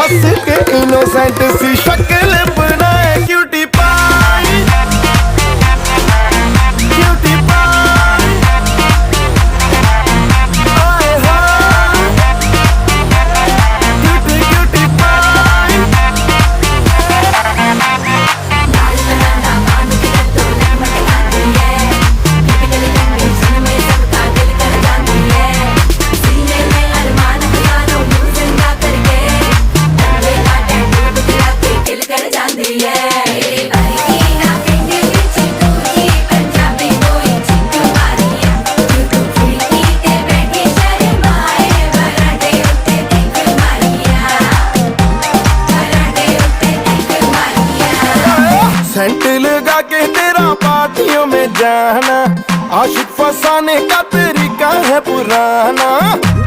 हंस के इनोसेंट सी शक्ल बनाए क्यूटी पाई, क्यूटी पाई, आए हाय क्यूटी क्यूटी पाई। सेंट लगा के तेरा पार्टियों में जाना, आशिक फसाने का तरीका है पुराना।